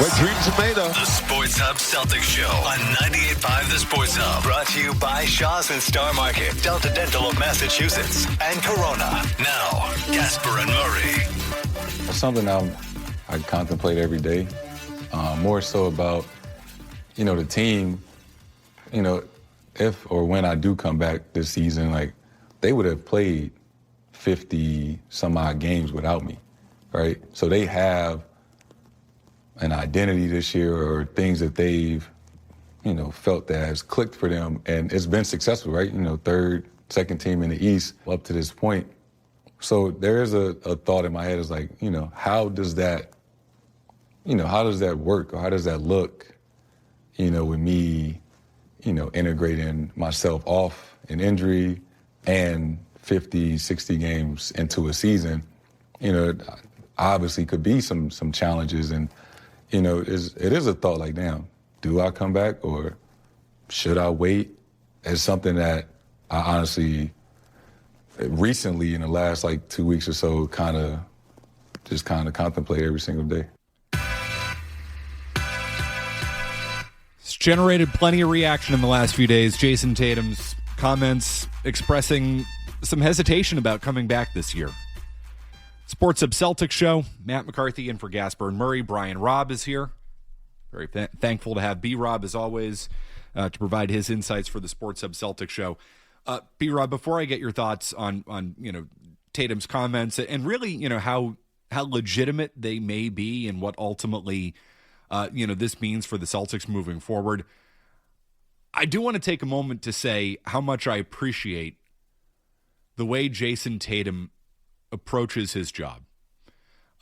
Where dreams are made of. The Sports Hub Celtics Show on 98.5 The Sports Hub. Brought to you by Shaw's and Star Market, Delta Dental of Massachusetts, and Corona. Now, Casper and Murray. It's something I contemplate every day. More so about, the team, if or when I do come back this season, like, they would have played 50 some odd games without me, right? So they have an identity this year or things that they've, felt that has clicked for them, and it's been successful, right? Third, second team in the East up to this point. So there is a thought in my head is like, how does that work, or how does that look, with me, integrating myself off an injury and 50, 60 games into a season. Obviously could be some challenges, and it is a thought like, damn, do I come back or should I wait? It's something that I honestly, recently in the last 2 weeks or so, kind of contemplate every single day. It's generated plenty of reaction in the last few days. Jayson Tatum's comments expressing some hesitation about coming back this year. Sports Hub Celtics Show. Matt McCarthy in for Gasper and Murray. Brian Robb is here. Very thankful to have B-Rob, as always, to provide his insights for the Sports Hub Celtics Show. B-Rob, before I get your thoughts on Tatum's comments and really, how legitimate they may be and what ultimately, this means for the Celtics moving forward, I do want to take a moment to say how much I appreciate the way Jayson Tatum approaches his job.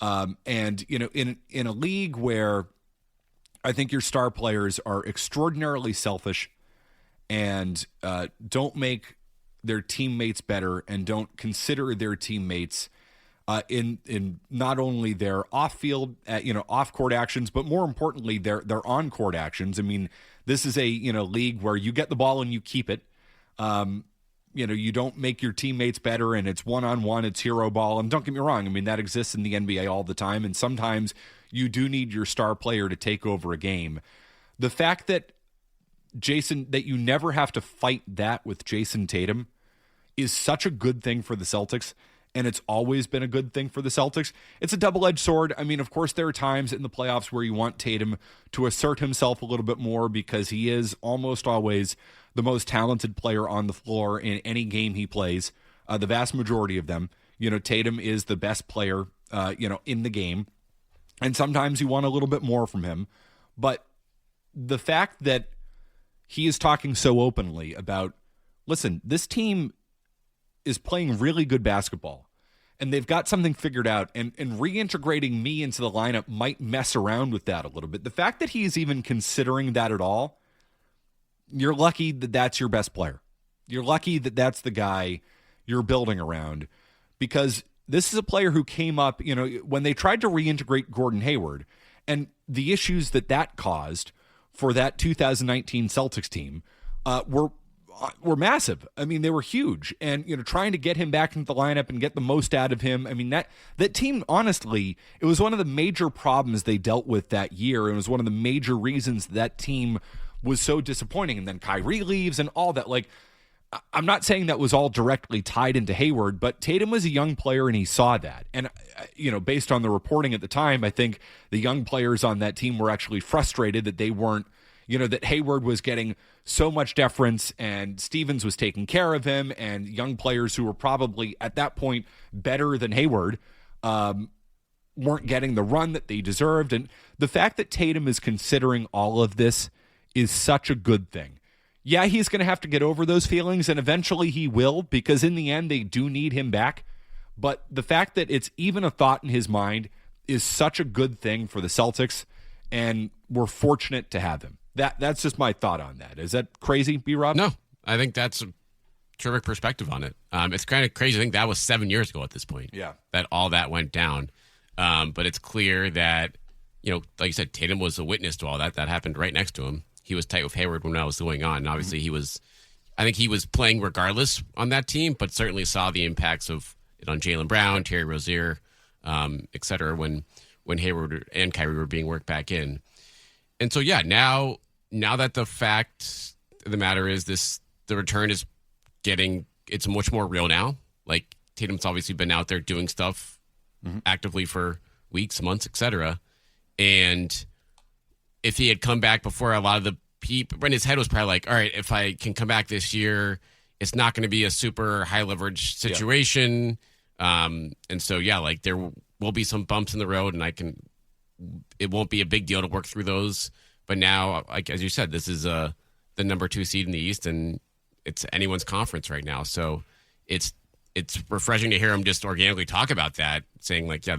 And, in a league where I think your star players are extraordinarily selfish and don't make their teammates better and don't consider their teammates in not only their off-field, off-court actions, but more importantly, their on-court actions. I mean, this is a, league where you get the ball and you keep it. You don't make your teammates better, and it's one-on-one, it's hero ball. And don't get me wrong, I mean, that exists in the NBA all the time, and sometimes you do need your star player to take over a game. The fact that that you never have to fight that with Jayson Tatum is such a good thing for the Celtics, and it's always been a good thing for the Celtics. It's a double-edged sword. I mean, of course, there are times in the playoffs where you want Tatum to assert himself a little bit more because he is almost always the most talented player on the floor in any game he plays, the vast majority of them. Tatum is the best player, in the game. And sometimes you want a little bit more from him. But the fact that he is talking so openly about, listen, this team is playing really good basketball, and they've got something figured out, and reintegrating me into the lineup might mess around with that a little bit. The fact that he is even considering that at all, you're lucky that that's your best player. You're lucky that that's the guy you're building around, because this is a player who came up, when they tried to reintegrate Gordon Hayward and the issues that caused for that 2019 Celtics team were massive. I mean, they were huge. And, trying to get him back into the lineup and get the most out of him. I mean, that team, honestly, it was one of the major problems they dealt with that year. It was one of the major reasons that team was so disappointing. And then Kyrie leaves and all that. Like, I'm not saying that was all directly tied into Hayward, but Tatum was a young player and he saw that. And, based on the reporting at the time, I think the young players on that team were actually frustrated that they weren't, that Hayward was getting so much deference and Stevens was taking care of him, and young players who were probably at that point better than Hayward weren't getting the run that they deserved. And the fact that Tatum is considering all of this is such a good thing. Yeah, he's going to have to get over those feelings, and eventually he will, because in the end, they do need him back. But the fact that it's even a thought in his mind is such a good thing for the Celtics, and we're fortunate to have him. That's just my thought on that. Is that crazy, B-Rob? No, I think that's a terrific perspective on it. It's kind of crazy. I think that was 7 years ago at this point. Yeah. That all that went down. But it's clear that, like you said, Tatum was a witness to all that. That happened right next to him. He was tight with Hayward when that was going on. And obviously, I think he was playing regardless on that team, but certainly saw the impacts of it on Jaylen Brown, Terry Rozier, et cetera, when when Hayward and Kyrie were being worked back in. And so, yeah, now that the fact of the matter is the return is it's much more real now. Like, Tatum's obviously been out there doing stuff actively for weeks, months, etc. And if he had come back before, a lot of the people in his head was probably like, all right, if I can come back this year, it's not going to be a super high leverage situation. And so, yeah, like there will be some bumps in the road, and it won't be a big deal to work through those. But now, like as you said, this is the number 2 seed in the East, and it's anyone's conference right now. So it's refreshing to hear him just organically talk about that, saying like, yeah,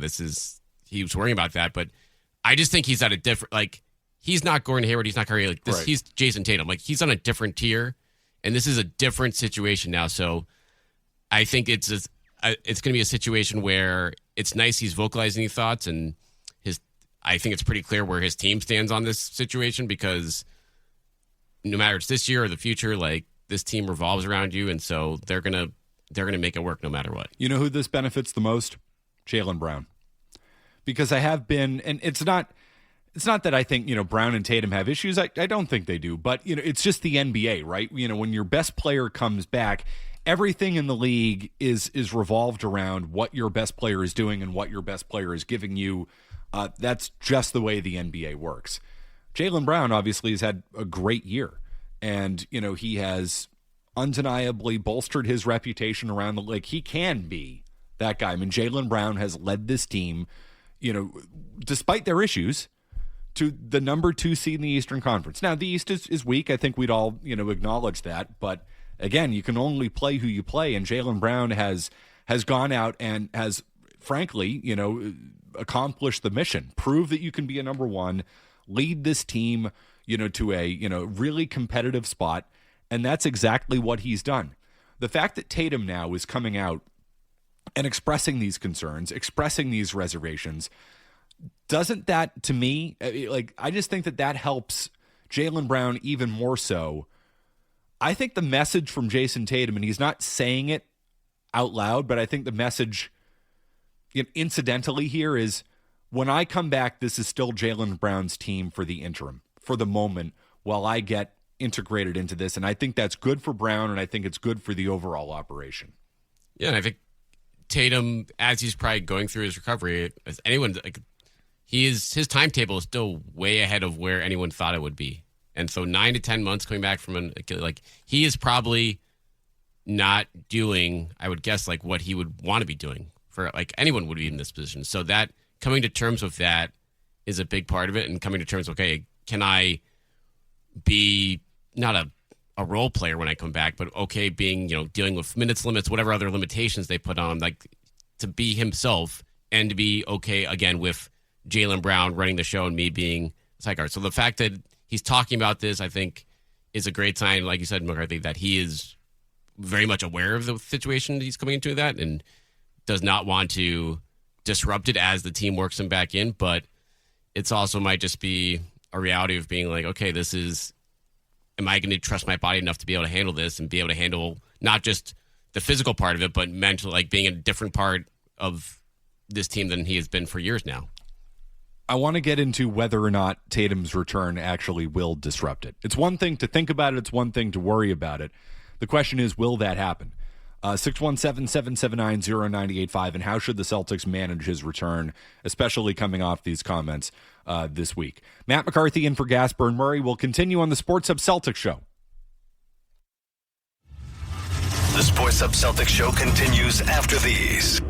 he was worrying about that. But I just think he's at a different, like, he's not Gordon Hayward. He's not Kyrie. Like this, He's Jayson Tatum. Like, he's on a different tier, and this is a different situation now. So I think it's going to be a situation where it's nice he's vocalizing these thoughts, and I think it's pretty clear where his team stands on this situation, because no matter it's this year or the future, like, this team revolves around you, and so they're gonna make it work no matter what. You know who this benefits the most? Jaylen Brown. Because I have been, and it's not that I think, Brown and Tatum have issues. I don't think they do, but it's just the NBA, right? When your best player comes back, everything in the league is revolved around what your best player is doing and what your best player is giving you. That's just the way the NBA works. Jaylen Brown obviously has had a great year, and he has undeniably bolstered his reputation around the league. He can be that guy. I mean, Jaylen Brown has led this team, despite their issues, to the number 2 seed in the Eastern Conference. Now, the East is weak. I think we'd all, acknowledge that. But again, you can only play who you play, and Jaylen Brown has gone out and has, frankly, accomplished the mission. Prove that you can be a number 1, lead this team, to a, really competitive spot. And that's exactly what he's done. The fact that Tatum now is coming out and expressing these concerns, expressing these reservations, doesn't that, to me, I just think that helps Jaylen Brown even more so. I think the message from Jayson Tatum, and he's not saying it out loud, but I think the message incidentally here is, when I come back, this is still Jaylen Brown's team for the interim, for the moment, while I get integrated into this. And I think that's good for Brown, and I think it's good for the overall operation. Yeah, and I think Tatum, as he's probably going through his recovery, as anyone, like, his timetable is still way ahead of where anyone thought it would be. And so 9 to 10 months coming back from he is probably not doing, I would guess, like what he would want to be doing for, like, anyone would be in this position. So that coming to terms with that is a big part of it, and coming to terms, okay, can I be not a role player when I come back, but okay, being, dealing with minutes limits, whatever other limitations they put on, like, to be himself and to be okay again with Jaylen Brown running the show and me being side guard. So the fact that he's talking about this, I think, is a great sign, like you said, McCarthy, that he is very much aware of the situation he's coming into that and does not want to disrupt it as the team works him back in. But it's also might just be a reality of being like, okay, am I going to trust my body enough to be able to handle this and be able to handle not just the physical part of it, but mental, like being a different part of this team than he has been for years now. I want to get into whether or not Tatum's return actually will disrupt it. It's one thing to think about it. It's one thing to worry about it. The question is, will that happen? 617-779-0985, and how should the Celtics manage his return, especially coming off these comments this week? Matt McCarthy in for Gasper and Murray will continue on the Sports Hub Celtics show. The Sports Hub Celtics show continues after these.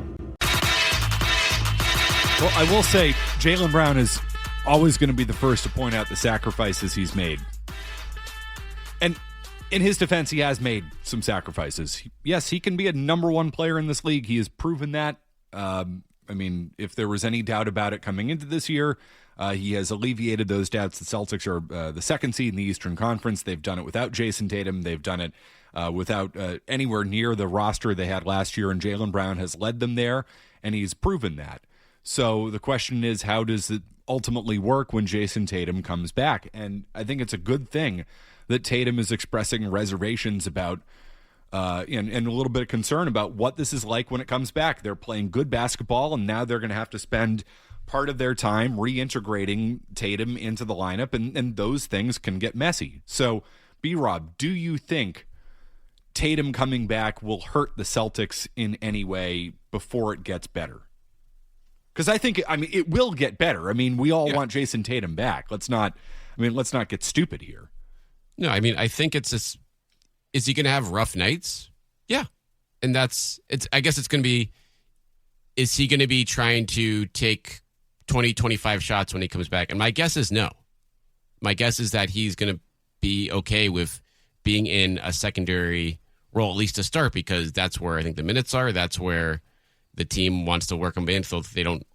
Well, I will say Jaylen Brown is always going to be the first to point out the sacrifices he's made. And in his defense, he has made some sacrifices. Yes, he can be a number 1 player in this league. He has proven that. I mean, if there was any doubt about it coming into this year, he has alleviated those doubts. The Celtics are the 2nd seed in the Eastern Conference. They've done it without Jayson Tatum. They've done it without anywhere near the roster they had last year, and Jaylen Brown has led them there, and he's proven that. So the question is, how does it ultimately work when Jayson Tatum comes back? And I think it's a good thing that Tatum is expressing reservations about and a little bit of concern about what this is like when it comes back. They're playing good basketball, and now they're going to have to spend part of their time reintegrating Tatum into the lineup, and those things can get messy. So, B-Rob, do you think Tatum coming back will hurt the Celtics in any way before it gets better? Because it will get better. I mean, we all want Jayson Tatum back. Let's not get stupid here. No, I mean, I think it's this. Is he going to have rough nights? Yeah. And I guess it's going to be, is he going to be trying to take 20, 25 shots when he comes back? And my guess is no. My guess is that he's going to be okay with being in a secondary role, at least to start, because that's where I think the minutes are. That's where the team wants to work him in so they don't,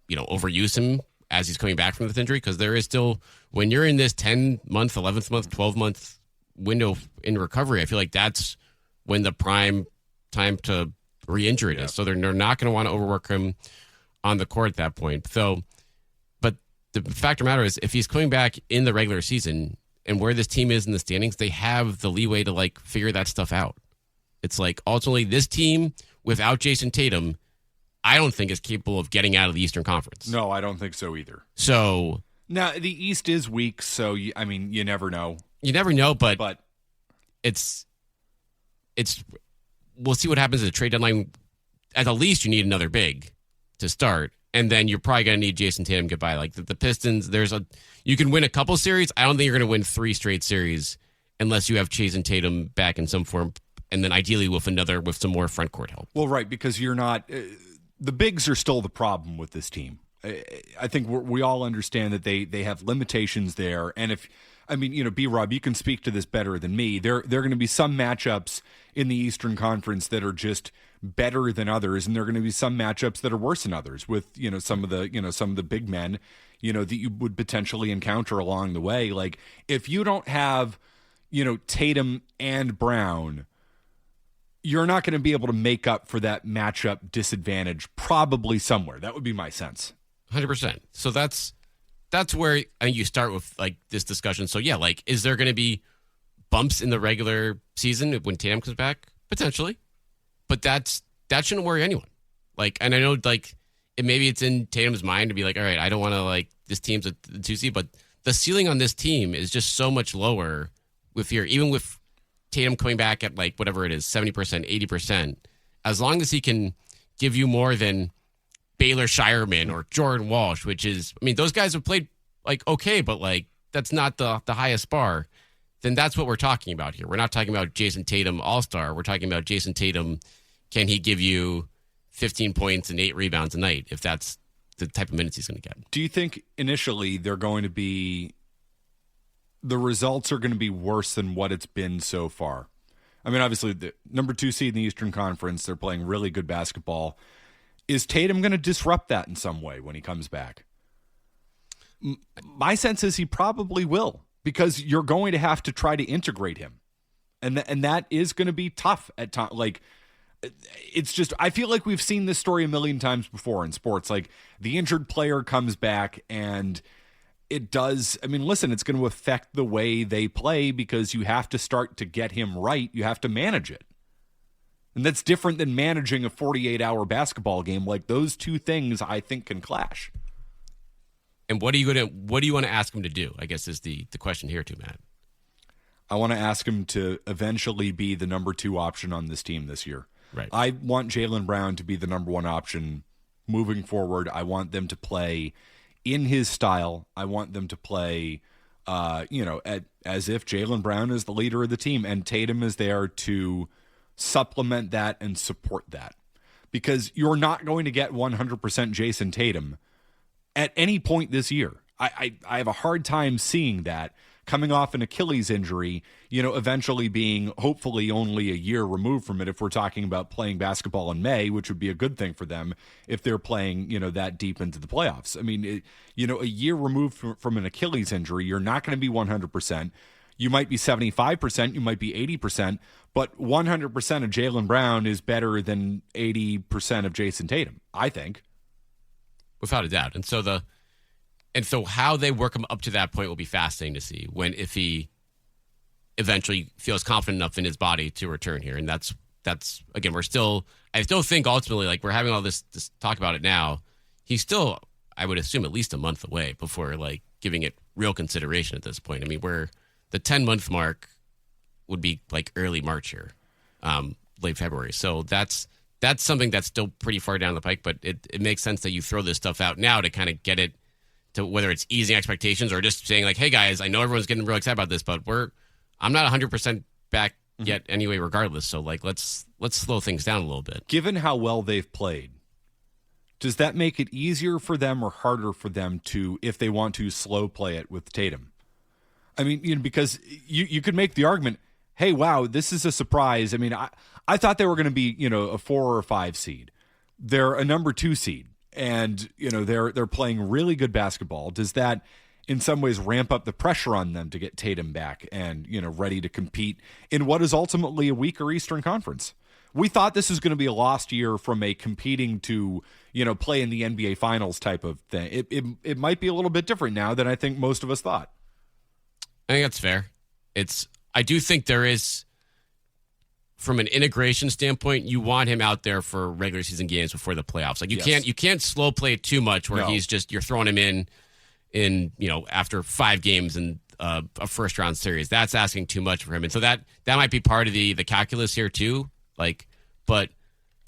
overuse him as he's coming back from this injury. Because there is still, when you're in this 10-month, 11th month, 12-month window in recovery, I feel like that's when the prime time to re-injure it is. So they're not going to want to overwork him on the court at that point. So, but the fact of the matter is, if he's coming back in the regular season and where this team is in the standings, they have the leeway to figure that stuff out. It's ultimately this team without Jayson Tatum, I don't think is capable of getting out of the Eastern Conference. No, I don't think so either. So now the East is weak, so you never know. You never know, but it's we'll see what happens at the trade deadline. At the least, you need another big to start, and then you're probably going to need Jayson Tatum to get by. The Pistons, you can win a couple series. I don't think you're going to win 3 straight series unless you have Jayson Tatum back in some form, and then ideally with some more front court help. Well, right, because you're not the bigs are still the problem with this team. I think we all understand that they have limitations there, and B-Rob, you can speak to this better than me. There are going to be some matchups in the Eastern Conference that are just better than others, and there are going to be some matchups that are worse than others with some of the big men that you would potentially encounter along the way. If you don't have Tatum and Brown, you're not going to be able to make up for that matchup disadvantage probably somewhere. That would be my sense. 100%. So that's where I think you start with this discussion. So yeah, is there going to be bumps in the regular season when Tatum comes back? Potentially, but that shouldn't worry anyone. And I know maybe it's in Tatum's mind to be all right, I don't want to this team's a 2 seed, but the ceiling on this team is just so much lower even with Tatum coming back at whatever it is, 70%, 80%. As long as he can give you more than Baylor Shireman or Jordan Walsh, which is, those guys have played okay, but that's not the highest bar, then that's what we're talking about here. We're not talking about Jayson Tatum all-star. We're talking about Jayson Tatum. Can he give you 15 points and 8 rebounds a night if that's the type of minutes he's going to get? Do you think initially the results are going to be worse than what it's been so far? Obviously the number 2 seed in the Eastern Conference, they're playing really good basketball. Is Tatum going to disrupt that in some way when he comes back? My sense is he probably will, because you're going to have to try to integrate him. And that is going to be tough at times. It's just, I feel like we've seen this story a million times before in sports. The injured player comes back and it does. Listen, it's going to affect the way they play because you have to start to get him right. You have to manage it. And that's different than managing a 48-hour basketball game. Those two things, I think, can clash. And what do you want to ask him to do, I guess, is the question here too, Matt. I want to ask him to eventually be the number 2 option on this team this year. Right. I want Jaylen Brown to be the number 1 option moving forward. I want them to play in his style. I want them to play, as if Jaylen Brown is the leader of the team and Tatum is there to supplement that and support that, because you're not going to get 100% Jayson Tatum at any point this year. I have a hard time seeing that coming off an Achilles injury, eventually being hopefully only a year removed from it if we're talking about playing basketball in May, which would be a good thing for them if they're playing, that deep into the playoffs. A year removed from an Achilles injury, you're not going to be 100%. You might be 75%, you might be 80%, but 100% of Jaylen Brown is better than 80% of Jayson Tatum, I think. Without a doubt. And so how they work him up to that point will be fascinating to see if he eventually feels confident enough in his body to return here. And that's again, I still think ultimately, we're having all this talk about it now. He's still I would assume, at least a month away before like giving it real consideration at this point. I mean, the 10-month mark would be like early March here, late February. So that's something that's still pretty far down the pike, but it makes sense that you throw this stuff out now to kind of get it to whether it's easing expectations or just saying like, hey guys, I know everyone's getting real excited about this, but I'm not 100% back yet anyway, regardless. So like, let's slow things down a little bit. Given how well they've played, does that make it easier for them or harder for them to, if they want to slow play it with Tatum? I mean, because you could make the argument, hey, wow, this is a surprise. I mean, I thought they were going to be, a 4 or a 5 seed. They're a number 2 seed, and they're playing really good basketball. Does that, in some ways, ramp up the pressure on them to get Tatum back and ready to compete in what is ultimately a weaker Eastern Conference? We thought this was going to be a lost year from a competing to play in the NBA Finals type of thing. It might be a little bit different now than I think most of us thought. I think that's fair. I do think there is, from an integration standpoint, you want him out there for regular season games before the playoffs. Like you can't slow play it too much where you're throwing him in after 5 games in a first round series. That's asking too much for him, and so that might be part of the calculus here too. Like, but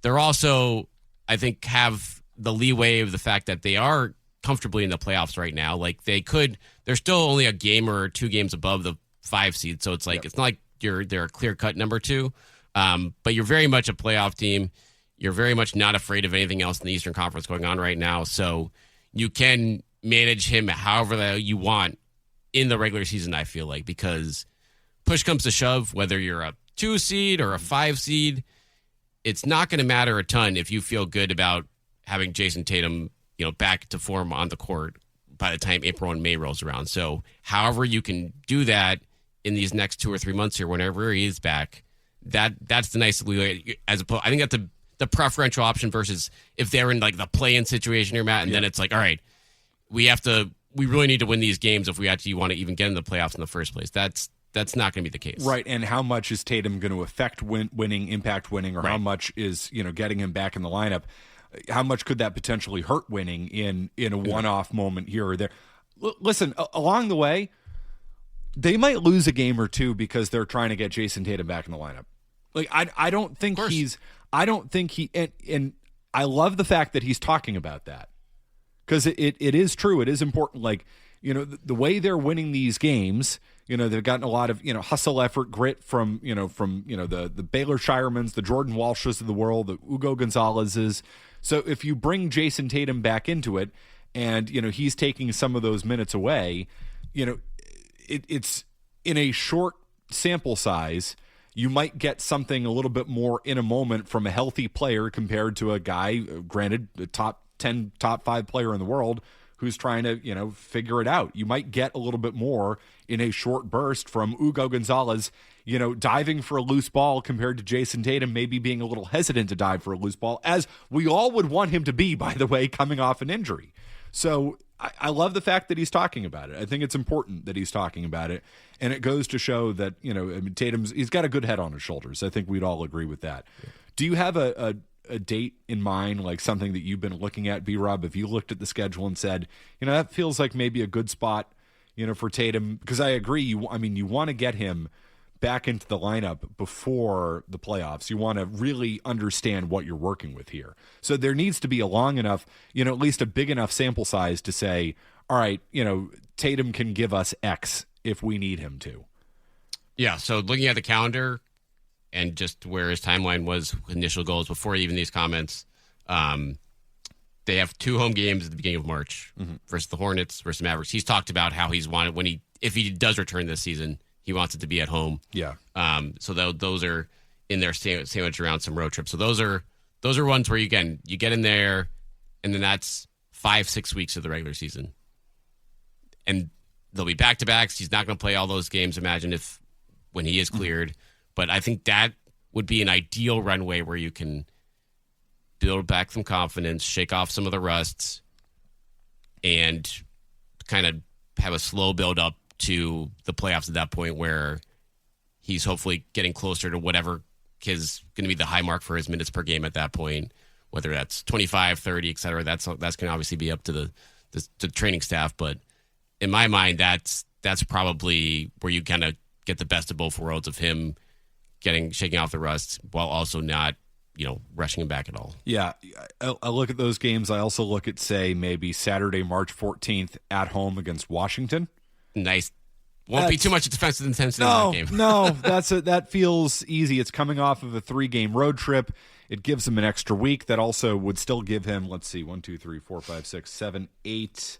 they're also, I think, have the leeway of the fact that they are comfortably in the playoffs right now. Like they're still only a game or 2 games above the 5 seed, so it's like it's not like they're a clear cut number 2. But you're very much a playoff team. You're very much not afraid of anything else in the Eastern Conference going on right now. So you can manage him however you want in the regular season, I feel like, because push comes to shove, whether you're a 2 seed or a 5 seed, it's not going to matter a ton if you feel good about having Jayson Tatum, back to form on the court by the time April and May rolls around. So however you can do that in these next 2 or 3 months here, whenever he is back, that's the nice leeway. As opposed, I think that's the preferential option versus if they're in like the play-in situation here, Matt, and then it's like, all right, we really need to win these games if we actually want to even get in the playoffs in the first place. That's not going to be the case. Right, and how much is Tatum going to affect winning, impact winning, or how much is, getting him back in the lineup? How much could that potentially hurt winning in a one-off moment here or there? Listen, along the way, they might lose a game or 2 because they're trying to get Jayson Tatum back in the lineup. Like, I don't think and I love the fact that he's talking about that, because it is true. It is important. Like, the way they're winning these games, they've gotten a lot of, hustle, effort, grit from the Baylor Shiremans, the Jordan Walshes of the world, the Ugo Gonzalez's. So if you bring Jayson Tatum back into it and, he's taking some of those minutes away, it's in a short sample size, you might get something a little bit more in a moment from a healthy player compared to a guy, granted, a top 10, top 5 player in the world, who's trying to, figure it out. You might get a little bit more in a short burst from Ugo Gonzalez, diving for a loose ball compared to Jayson Tatum maybe being a little hesitant to dive for a loose ball, as we all would want him to be, by the way, coming off an injury. So I love the fact that he's talking about it. I think it's important that he's talking about it, and it goes to show that, he's got a good head on his shoulders. I think we'd all agree with that. Yeah. Do you have a date in mind, like something that you've been looking at, B-Rob? If you looked at the schedule and said, that feels like maybe a good spot, for Tatum, because I agree, you want to get him back into the lineup before the playoffs. You want to really understand what you're working with here. So there needs to be a long enough, at least a big enough sample size to say, all right, Tatum can give us X if we need him to. Yeah, so looking at the calendar and just where his timeline was, initial goals before even these comments, they have 2 home games at the beginning of March versus the Hornets, versus the Mavericks. He's talked about how he's wanted if he does return this season, he wants it to be at home. Yeah. So those are in there sandwiched around some road trips. So those are ones where you get in there, and then that's 5-6 weeks of the regular season, and they'll be back to backs. He's not going to play all those games. Imagine when he is cleared, but I think that would be an ideal runway where you can build back some confidence, shake off some of the rusts, and kind of have a slow build up to the playoffs at that point, where he's hopefully getting closer to whatever is going to be the high mark for his minutes per game at that point, whether that's 25, 30, et cetera. That's going to obviously be up to the the training staff. But in my mind, that's probably where you kind of get the best of both worlds of him shaking off the rust while also not, rushing him back at all. Yeah, I look at those games. I also look at, say, maybe Saturday, March 14th at home against Washington. Nice. Won't be too much defensive intensity in that game. No, that feels easy. It's coming off of a 3-game road trip. It gives him an extra week. That also would still give him, let's see, 1, 2, 3, 4, 5, 6, 7, 8,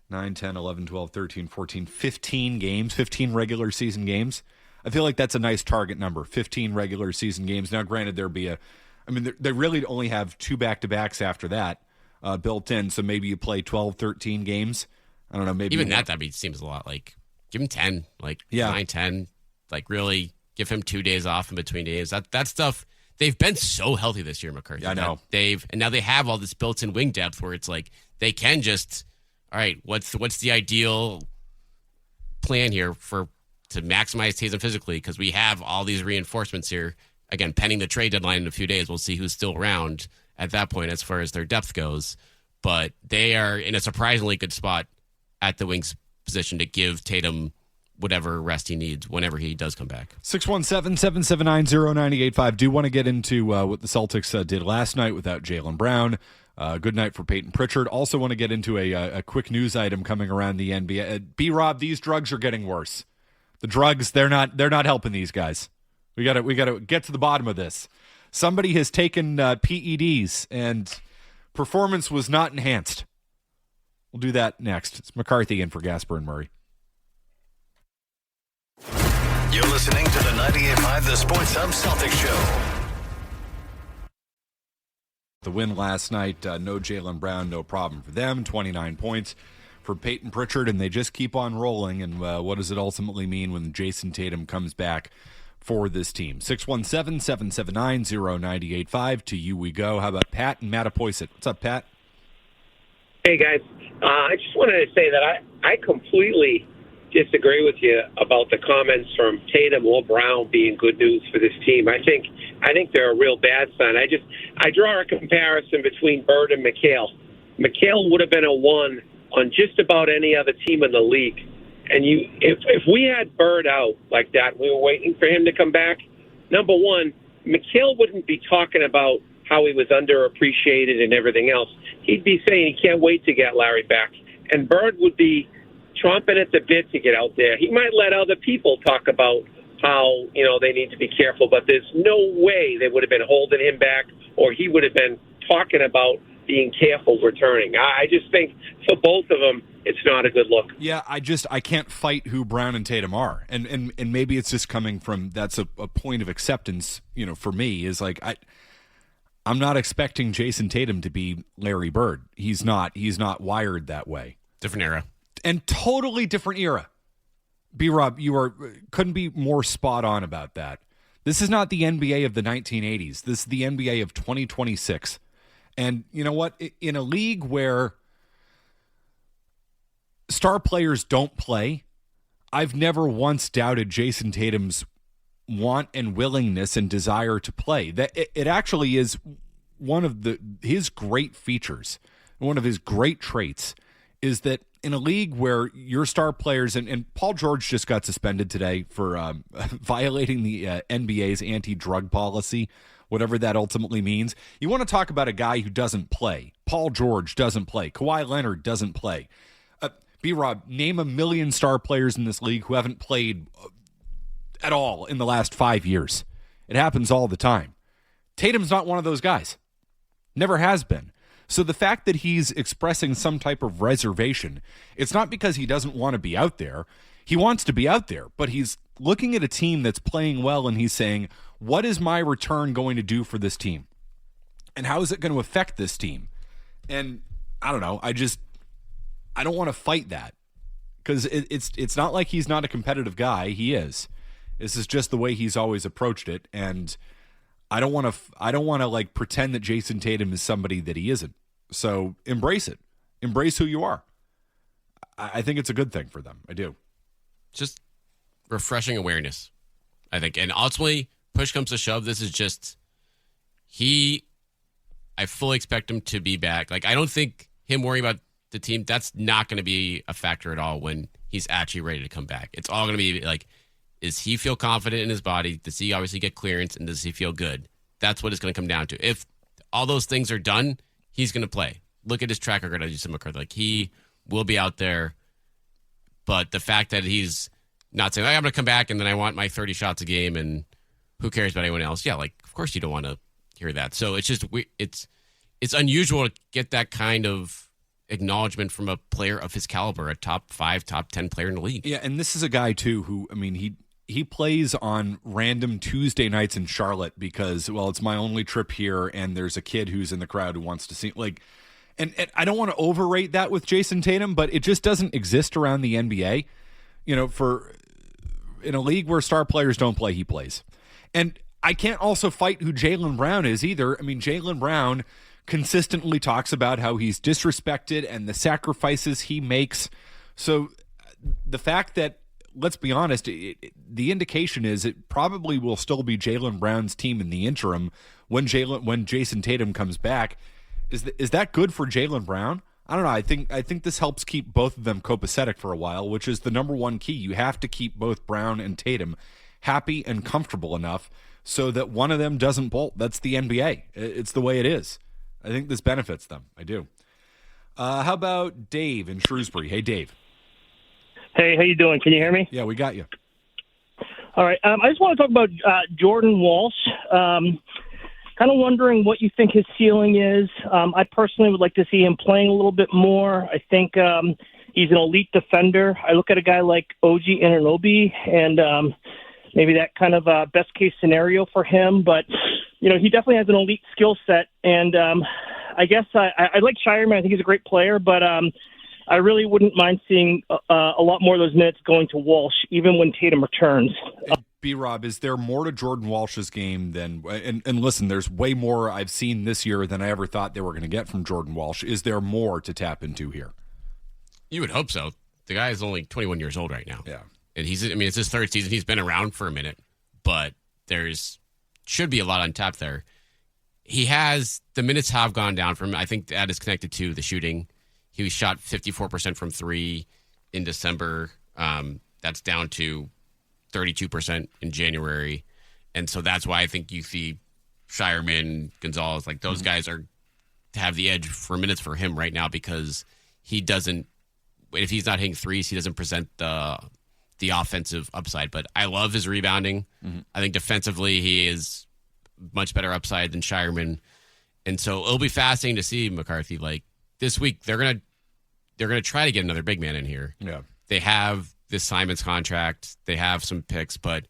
9, 10, 11, 12, 13, 14, 15 games, 15 regular season games. I feel like that's a nice target number, 15 regular season games. Now, granted, they really only have 2 back-to-backs after that built in, so maybe you play 12, 13 games. I don't know, maybe even that seems a lot. Like, give him 10, 9, 10. Like, really give him 2 days off in between days. That stuff, they've been so healthy this year, McCarthy. I know. And now they have all this built-in wing depth where it's like they can just, all right, what's the ideal plan here to maximize Tatum physically, because we have all these reinforcements here. Again, pending the trade deadline in a few days, we'll see who's still around at that point as far as their depth goes. But they are in a surprisingly good spot at the wings position to give Tatum whatever rest he needs whenever he does come back. 617-779-0985. Do want to get into what the Celtics did last night without Jaylen Brown. Good night for Peyton Pritchard. Also want to get into a quick news item coming around the NBA. B-Rob, these drugs are getting worse. The drugs, they're not helping these guys. We got to get to the bottom of this. Somebody has taken PEDs and performance was not enhanced. We'll do that next. It's McCarthy in for Gasper and Murray. You're listening to the 98.5 The Sports Hub Celtics Show. The win last night, no Jaylen Brown, no problem for them. 29 points for Peyton Pritchard, and they just keep on rolling. And what does it ultimately mean when Jayson Tatum comes back for this team? 617-779-0985. To you we go. How about Pat and Mattapoisett? What's up, Pat? Hey, guys. I just wanted to say that I completely disagree with you about the comments from Tatum or Brown being good news for this team. I think they're a real bad sign. I draw a comparison between Bird and McHale. McHale would have been a 1 on just about any other team in the league. And if we had Bird out like that, we were waiting for him to come back, number one, McHale wouldn't be talking about how he was underappreciated and everything else. He'd be saying he can't wait to get Larry back. And Bird would be chomping at the bit to get out there. He might let other people talk about how, they need to be careful, but there's no way they would have been holding him back or he would have been talking about being careful returning. I just think for both of them, it's not a good look. Yeah, I can't fight who Brown and Tatum are. And maybe it's just coming from, that's a point of acceptance, for me, is like, I'm not expecting Jayson Tatum to be Larry Bird. He's not wired that way. Different era. And totally different era. B-Rob, couldn't be more spot on about that. This is not the NBA of the 1980s. This is the NBA of 2026. And you know what? In a league where star players don't play, I've never once doubted Jayson Tatum's want and willingness and desire to play. That it actually is one of his great features, one of his great traits, is that in a league where your star players, and Paul George just got suspended today for violating the NBA's anti-drug policy, whatever that ultimately means. You want to talk about a guy who doesn't play. Paul George doesn't play. Kawhi Leonard doesn't play. B-Rob, name a million star players in this league who haven't played at all in the last 5 years. It happens all the time. Tatum's not one of those guys. Never has been. So the fact that he's expressing some type of reservation, it's not because he doesn't want to be out there. He wants to be out there, but he's looking at a team that's playing well and he's saying, what is my return going to do for this team? And how is it going to affect this team? And I don't know. I don't want to fight that because it's not like he's not a competitive guy. He is. This is just the way he's always approached it. And I don't want to like pretend that Jayson Tatum is somebody that he isn't. So embrace it. Embrace who you are. I think it's a good thing for them. I do. Just refreshing awareness, I think. And ultimately, push comes to shove, this is just I fully expect him to be back. Like, I don't think him worrying about the team, that's not going to be a factor at all when he's actually ready to come back. It's all going to be like, is he feel confident in his body? Does he obviously get clearance, and does he feel good? That's what it's going to come down to. If all those things are done, he's going to play. Look at his track record, as you said, McCarthy. Like, he will be out there, but the fact that he's not saying, I'm going to come back and then I want my 30 shots a game and who cares about anyone else? Yeah, like, of course you don't want to hear that. So it's just, it's unusual to get that kind of acknowledgement from a player of his caliber, a top 5, top 10 player in the league. Yeah, and this is a guy, too, who, I mean, he plays on random Tuesday nights in Charlotte because, well, it's my only trip here, and there's a kid who's in the crowd who wants to see, like, and I don't want to overrate that with Jayson Tatum, but it just doesn't exist around the NBA. You know, in a league where star players don't play, he plays. And I can't also fight who Jaylen Brown is either. I mean, Jaylen Brown consistently talks about how he's disrespected and the sacrifices he makes. So the fact that, let's be honest, the indication is it probably will still be Jaylen Brown's team in the interim when Jayson Tatum comes back. Is that good for Jaylen Brown? I don't know. I think this helps keep both of them copacetic for a while, which is the number one key. You have to keep both Brown and Tatum happy and comfortable enough so that one of them doesn't bolt. That's the NBA. It's the way it is. I think this benefits them. I do. How about Dave in Shrewsbury? Hey, Dave. Hey, how you doing? Can you hear me? Yeah, we got you. All right. I just want to talk about Jordan Walsh. Kind of wondering what you think his ceiling is. I personally would like to see him playing a little bit more. I think he's an elite defender. I look at a guy like OG Anunoby, and maybe that kind of best case scenario for him. But you know, he definitely has an elite skill set. And I guess I like Shireman. I think he's a great player, but I really wouldn't mind seeing a lot more of those minutes going to Walsh, even when Tatum returns. B-Rob, is there more to Jordan Walsh's game than, and listen, there's way more I've seen this year than I ever thought they were going to get from Jordan Walsh. Is there more to tap into here? You would hope so. The guy is only 21 years old right now. Yeah. And it's his third season. He's been around for a minute, but should be a lot on tap there. The minutes have gone down from, I think that is connected to the shooting. He shot 54% from 3 in December. That's down to 32% in January. And so that's why I think you see Shireman, Gonzalez, like those guys are to have the edge for minutes for him right now because he doesn't, if he's not hitting threes, he doesn't present the offensive upside. But I love his rebounding. Mm-hmm. I think defensively he is much better upside than Shireman. And so it'll be fascinating to see McCarthy. Like this week, they're gonna try to get another big man in here. Yeah. They have this Simons contract. They have some picks, but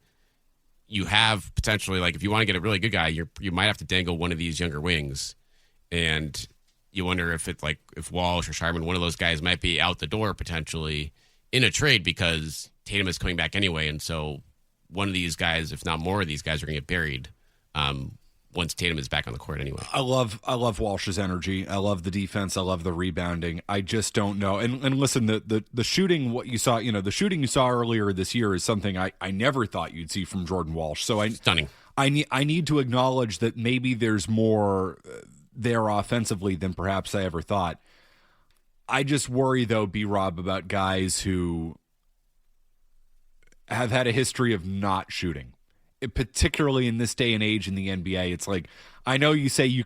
you have potentially, like, if you want to get a really good guy, you might have to dangle one of these younger wings. And you wonder if Walsh or Shireman, one of those guys might be out the door potentially in a trade because Tatum is coming back anyway. And so one of these guys, if not more of these guys, are going to get buried once Tatum is back on the court anyway. I love Walsh's energy. I love the defense. I love the rebounding. I just don't know. And listen, the shooting, what you saw, the shooting you saw earlier this year is something I never thought you'd see from Jordan Walsh. So stunning. I need to acknowledge that maybe there's more there offensively than perhaps I ever thought. I just worry though, B-Rob, about guys who have had a history of not shooting. Particularly in this day and age in the NBA, it's like, I know you say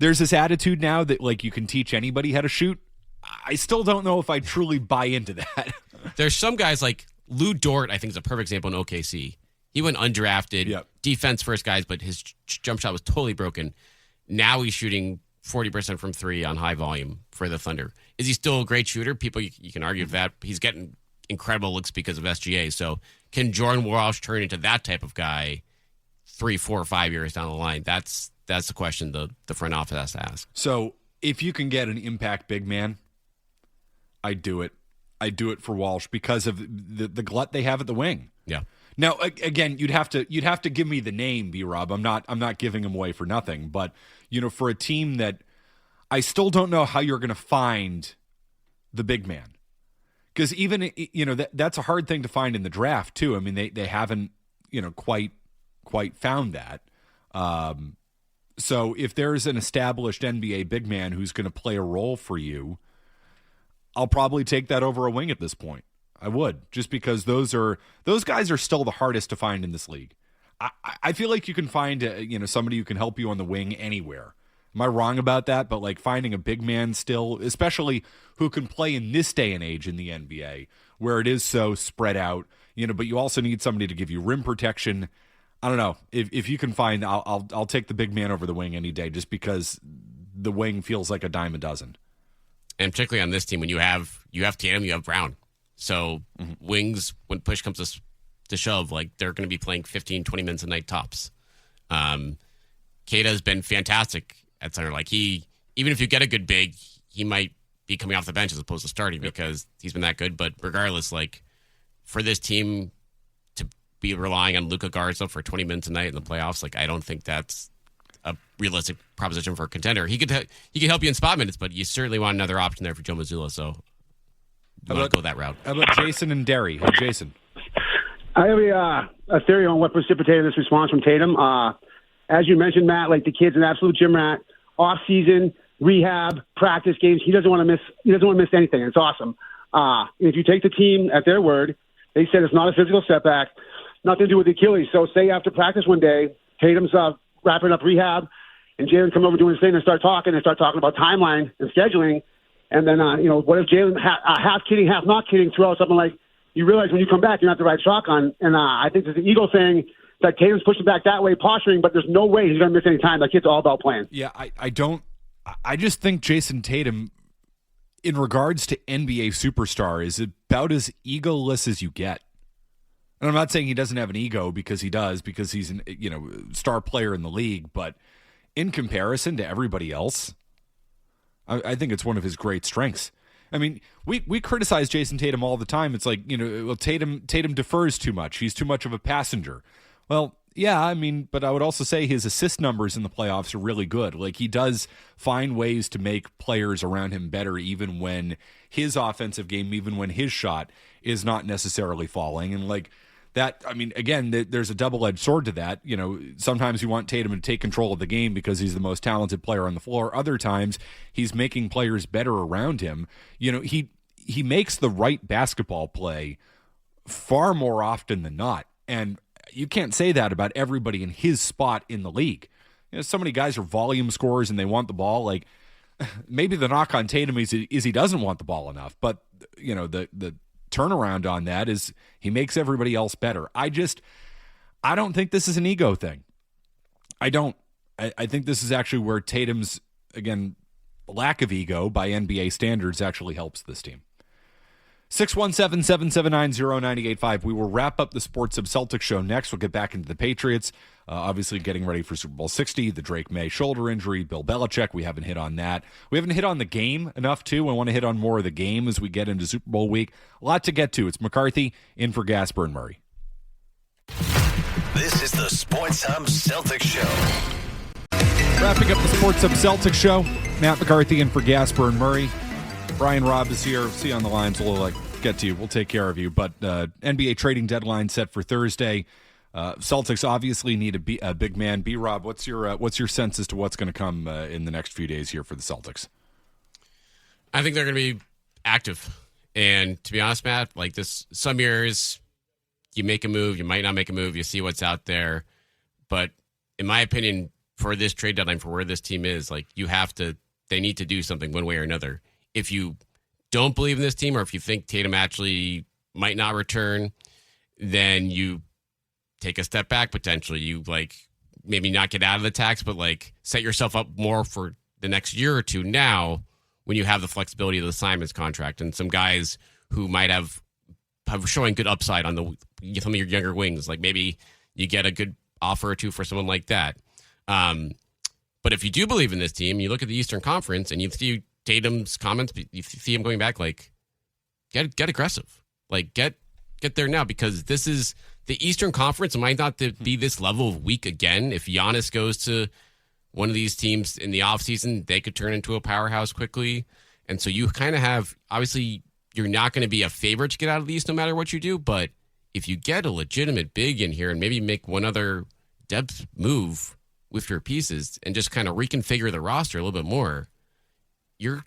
there's this attitude now that like you can teach anybody how to shoot. I still don't know if I truly buy into that. There's some guys like Lou Dort, I think is a perfect example in OKC. He went undrafted, defense first guys, but his jump shot was totally broken. Now he's shooting 40% from 3 on high volume for the Thunder. Is he still a great shooter? People, you can argue that he's getting incredible looks because of SGA. So can Jordan Walsh turn into that type of guy 3, 4, 5 years down the line? That's the question the front office has to ask. So if you can get an impact big man, I'd do it. I'd do it for Walsh because of the glut they have at the wing. Yeah. Now again, you'd have to give me the name, B-Rob. I'm not giving him away for nothing. But for a team that I still don't know how you're going to find the big man. Because even, that's a hard thing to find in the draft, too. I mean, they haven't, quite found that. So if there's an established NBA big man who's going to play a role for you, I'll probably take that over a wing at this point. I would, just because those guys are still the hardest to find in this league. I feel like you can find somebody who can help you on the wing anywhere. Am I wrong about that? But like finding a big man still, especially who can play in this day and age in the NBA, where it is so spread out, but you also need somebody to give you rim protection. I don't know if you can find. I'll take the big man over the wing any day, just because the wing feels like a dime a dozen. And particularly on this team, when you have Tatum, you have Brown. So wings, when push comes to shove, like they're going to be playing 15, 20 minutes a night tops. Kata has been fantastic at center. Like even if you get a good big, he might be coming off the bench as opposed to starting because he's been that good. But regardless, like for this team to be relying on Luka Garza for 20 minutes a night in the playoffs, like I don't think that's a realistic proposition for a contender. He could help you in spot minutes, but you certainly want another option there for Joe Mazzulla. So you want to go that route. How about Jason and Derry? Hey, Jason. I have a theory on what precipitated this response from Tatum. As you mentioned, Matt, like the kid's an absolute gym rat. Off season, rehab, practice games. He doesn't want to miss. He doesn't want to miss anything. It's awesome. If you take the team at their word, they said it's not a physical setback, nothing to do with the Achilles. So say after practice one day, Tatum's wrapping up rehab, and Jalen come over doing his thing and start talking about timeline and scheduling. And then, what if Jalen half kidding, half not kidding, throw out something like, you realize when you come back, you're not the right shotgun. And I think there's an ego thing that Tatum's pushing back that way, posturing, but there's no way he's going to miss any time. That kid's all about playing. Yeah, I just think Jayson Tatum, in regards to NBA superstar, is about as egoless as you get. And I'm not saying he doesn't have an ego, because he does, because he's an star player in the league, but in comparison to everybody else, I think it's one of his great strengths. I mean, we criticize Jayson Tatum all the time. It's like, Tatum defers too much. He's too much of a passenger. Well, yeah, I mean, but I would also say his assist numbers in the playoffs are really good. Like, he does find ways to make players around him better, even when his offensive game, even when his shot is not necessarily falling. And like that, I mean, again, there's a double-edged sword to that. Sometimes you want Tatum to take control of the game because he's the most talented player on the floor. Other times he's making players better around him. He makes the right basketball play far more often than not. And you can't say that about everybody in his spot in the league. So many guys are volume scorers and they want the ball. Like, maybe the knock on Tatum is he doesn't want the ball enough. But, the turnaround on that is he makes everybody else better. I don't think this is an ego thing. I don't. I think this is actually where Tatum's, again, lack of ego by NBA standards actually helps this team. 617-779-0985. We will wrap up the Sports Hub Celtics show next. We'll get back into the Patriots, obviously getting ready for Super Bowl 60, the Drake May shoulder injury, Bill Belichick. We haven't hit on that. We haven't hit on the game enough, too. I want to hit on more of the game as we get into Super Bowl week. A lot to get to. It's McCarthy in for Gasper and Murray. This is the Sports Hub Celtics show. Wrapping up the Sports Hub Celtics show. Matt McCarthy in for Gasper and Murray. Brian Robb is here. See you on the lines. We'll get to you. We'll take care of you. But NBA trading deadline set for Thursday. Celtics obviously need a big man. B-Rob, what's your sense as to what's going to come in the next few days here for the Celtics? I think they're going to be active. And to be honest, Matt, like this, some years you make a move, you might not make a move, you see what's out there. But in my opinion, for this trade deadline, for where this team is, like they need to do something one way or another. If you don't believe in this team, or if you think Tatum actually might not return, then you take a step back potentially. You maybe not get out of the tax, but set yourself up more for the next year or two now when you have the flexibility of the Simons contract and some guys who might have showing good upside on some of your younger wings. Like maybe you get a good offer or two for someone like that. But if you do believe in this team, you look at the Eastern Conference and you see Tatum's comments, you see him going back, get aggressive, get there now, because this is the Eastern Conference. Might not be this level of weak again. If Giannis goes to one of these teams in the offseason, they could turn into a powerhouse quickly. And so you kind of have, obviously, you're not going to be a favorite to get out of the East no matter what you do. But if you get a legitimate big in here and maybe make one other depth move with your pieces and just kind of reconfigure the roster a little bit more, you're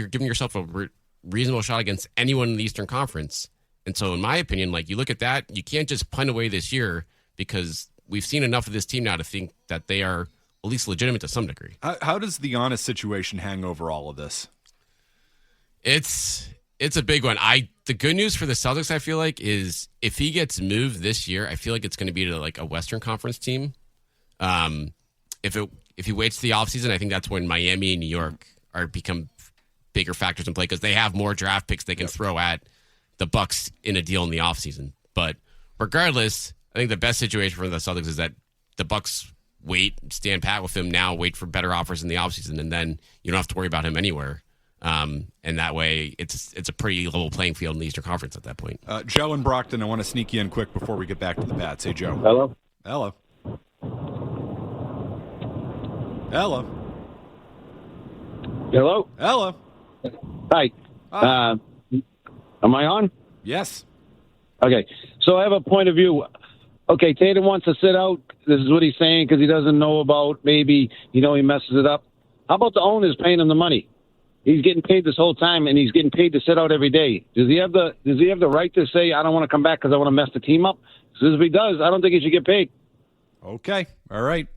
giving yourself a reasonable shot against anyone in the Eastern Conference. And so, in my opinion, like, you look at that, you can't just punt away this year because we've seen enough of this team now to think that they are at least legitimate to some degree. How does the Giannis situation hang over all of this? It's a big one. The good news for the Celtics, I feel like, is if he gets moved this year, I feel like it's going to be to like a Western Conference team. If he waits to the offseason, I think that's when Miami and New York become bigger factors in play because they have more draft picks they can throw at the Bucks in a deal in the offseason. But regardless, I think the best situation for the Celtics is that the Bucks stand pat with him now, wait for better offers in the offseason, and then you don't have to worry about him anywhere. And that way, it's a pretty level playing field in the Eastern Conference at that point. Joe in Brockton, I want to sneak you in quick before we get back to the Pats. Hey, Joe. Hello. Hello. Hello. Hello. Hello. Hi. Am I on? Yes. Okay. So I have a point of view. Okay, Tatum wants to sit out. This is what he's saying because he doesn't know about maybe, he messes it up. How about the owners paying him the money? He's getting paid this whole time, and he's getting paid to sit out every day. Does he have the right to say, I don't want to come back because I want to mess the team up? Because if he does, I don't think he should get paid. Okay. All right.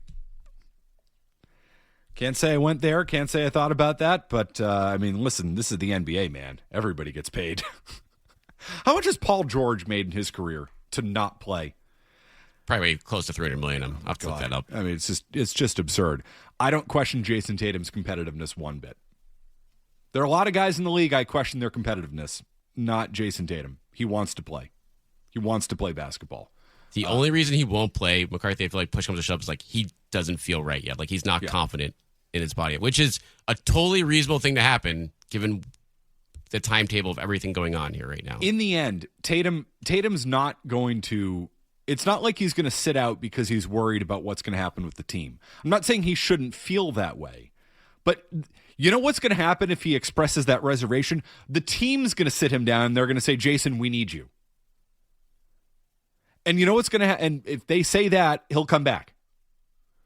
Can't say I went there. Can't say I thought about that. But, listen, this is the NBA, man. Everybody gets paid. How much has Paul George made in his career to not play? Probably close to $300 million. I'll have to look that up. I mean, it's just absurd. I don't question Jayson Tatum's competitiveness one bit. There are a lot of guys in the league I question their competitiveness, not Jayson Tatum. He wants to play. He wants to play basketball. The only reason he won't play, McCarthy, I feel like push comes to shove, is like he doesn't feel right yet. Like he's not confident in his body, which is a totally reasonable thing to happen given the timetable of everything going on here right now. In the end, Tatum's not going to. It's not like he's going to sit out because he's worried about what's going to happen with the team. I'm not saying he shouldn't feel that way, but you know what's going to happen if he expresses that reservation? The team's going to sit him down and they're going to say, Jayson, we need you. And you know what's going to happen? And if they say that, he'll come back.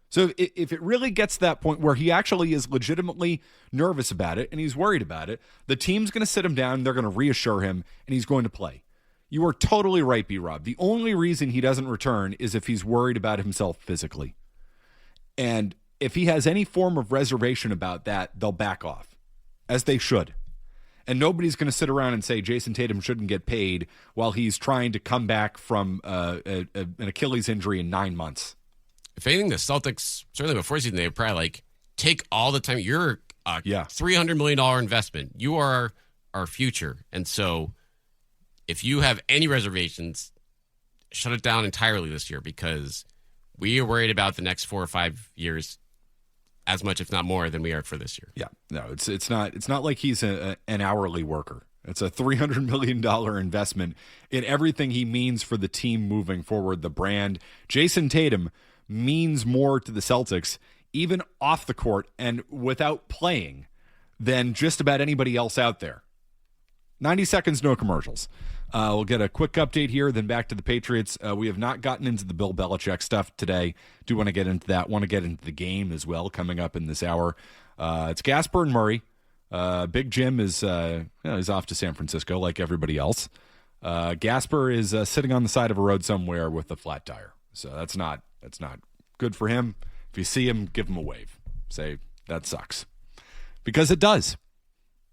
So if it really gets to that point where he actually is legitimately nervous about it and he's worried about it, the team's going to sit him down, they're going to reassure him, and he's going to play. You are totally right, B-Rob. The only reason he doesn't return is if he's worried about himself physically. And if he has any form of reservation about that, they'll back off, as they should. And nobody's going to sit around and say Jayson Tatum shouldn't get paid while he's trying to come back from an Achilles injury in 9 months. If anything, the Celtics, certainly before season, they would probably take all the time. You're a $300 million investment. You are our future. And so if you have any reservations, shut it down entirely this year because we are worried about the next 4 or 5 years as much, if not more, than we are for this year. Yeah, no, it's not like he's an hourly worker. It's a $300 million investment in everything he means for the team moving forward, the brand. Jayson Tatum means more to the Celtics, even off the court and without playing, than just about anybody else out there. 90 seconds, no commercials. We'll get a quick update here, then back to the Patriots. We have not gotten into the Bill Belichick stuff today. Do want to get into that. Want to get into the game as well coming up in this hour. It's Gasper and Murray. Big Jim is he's off to San Francisco like everybody else. Gasper is sitting on the side of a road somewhere with a flat tire. So that's not good for him. If you see him, give him a wave. Say, that sucks. Because it does.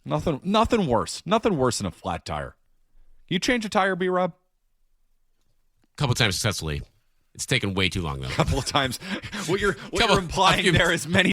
Nothing worse. Nothing worse than a flat tire. You change a tire, B-Rob? A couple times successfully. It's taken way too long, though. A couple of times. What you're implying there is many